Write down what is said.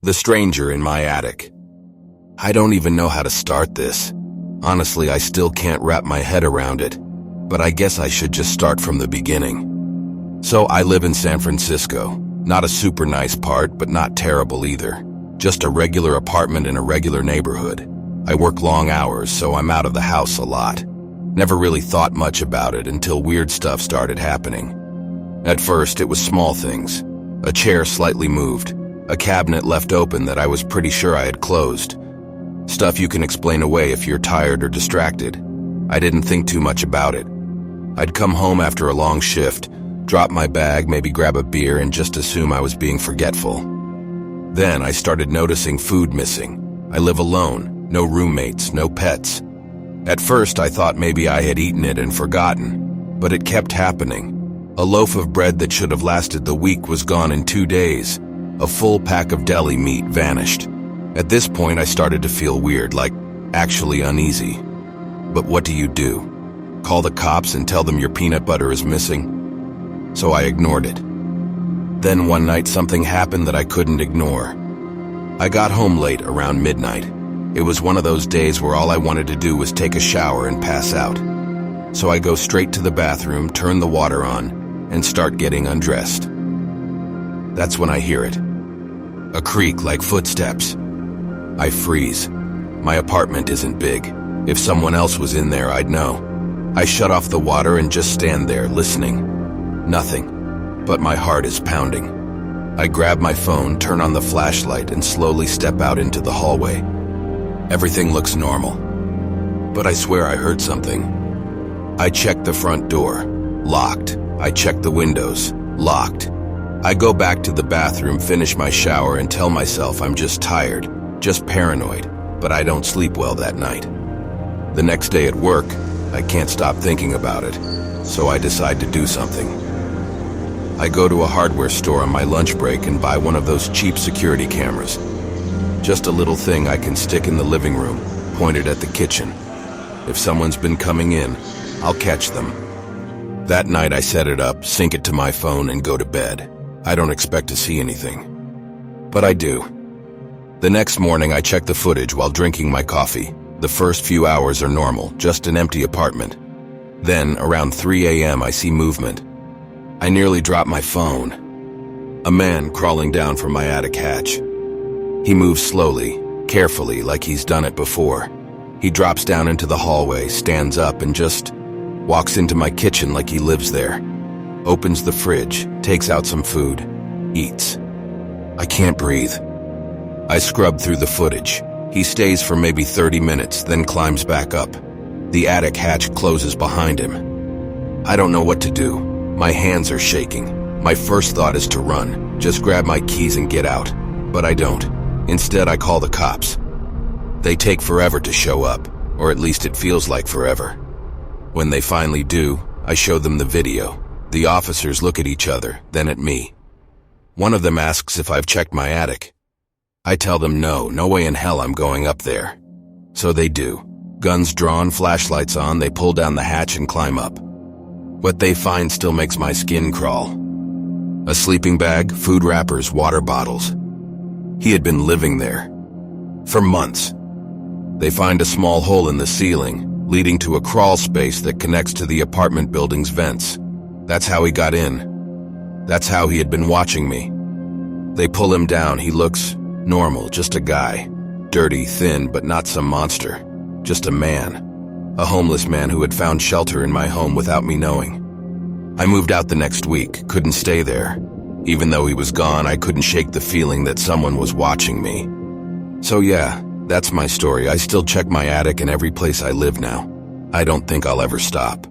The stranger in my attic. I don't even know how to start this. Honestly, I still can't wrap my head around it, but I guess I should just start from the beginning. So I live in San Francisco. Not a super nice part, but not terrible either. Just a regular apartment in a regular neighborhood. I work long hours, so I'm out of the house a lot. Never really thought much about it until weird stuff started happening. At first, it was small things. A chair slightly moved. A cabinet left open that I was pretty sure I had closed. Stuff you can explain away if you're tired or distracted. I didn't think too much about it. I'd come home after a long shift, drop my bag, maybe grab a beer, and just assume I was being forgetful. Then I started noticing food missing. I live alone, no roommates, no pets. At first I thought maybe I had eaten it and forgotten, but it kept happening. A loaf of bread that should have lasted the week was gone in 2 days. A full pack of deli meat vanished. At this point, I started to feel weird, like actually uneasy. But what do? Call the cops and tell them your peanut butter is missing? So I ignored it. Then one night, something happened that I couldn't ignore. I got home late, around midnight. It was one of those days where all I wanted to do was take a shower and pass out. So I go straight to the bathroom, turn the water on, and start getting undressed. That's when I hear it. A creak like footsteps. I freeze. My apartment isn't big. If someone else was in there, I'd know. I shut off the water and just stand there, listening. Nothing. But my heart is pounding. I grab my phone, turn on the flashlight, and slowly step out into the hallway. Everything looks normal. But I swear I heard something. I check the front door. Locked. I check the windows. Locked. I go back to the bathroom, finish my shower, and tell myself I'm just tired, just paranoid, but I don't sleep well that night. The next day at work, I can't stop thinking about it, so I decide to do something. I go to a hardware store on my lunch break and buy one of those cheap security cameras. Just a little thing I can stick in the living room, pointed at the kitchen. If someone's been coming in, I'll catch them. That night I set it up, sync it to my phone, and go to bed. I don't expect to see anything. But I do. The next morning I check the footage while drinking my coffee. The first few hours are normal, just an empty apartment. Then, around 3 a.m. I see movement. I nearly drop my phone. A man crawling down from my attic hatch. He moves slowly, carefully, like he's done it before. He drops down into the hallway, stands up, and just walks into my kitchen like he lives there. Opens the fridge, takes out some food, eats. I can't breathe. I scrub through the footage. He stays for maybe 30 minutes, then climbs back up. The attic hatch closes behind him. I don't know what to do. My hands are shaking. My first thought is to run, just grab my keys and get out. But I don't. Instead, I call the cops. They take forever to show up, or at least it feels like forever. When they finally do, I show them the video. The officers look at each other, then at me. One of them asks if I've checked my attic. I tell them no way in hell I'm going up there. So they do. Guns drawn, flashlights on, they pull down the hatch and climb up. What they find still makes my skin crawl. A sleeping bag, food wrappers, water bottles. He had been living there. For months. They find a small hole in the ceiling, leading to a crawl space that connects to the apartment building's vents. That's how he got in. That's how he had been watching me. They pull him down. He looks normal, just a guy. Dirty, thin, but not some monster. Just a man. A homeless man who had found shelter in my home without me knowing. I moved out the next week, couldn't stay there. Even though he was gone, I couldn't shake the feeling that someone was watching me. So yeah, that's my story. I still check my attic in every place I live now. I don't think I'll ever stop.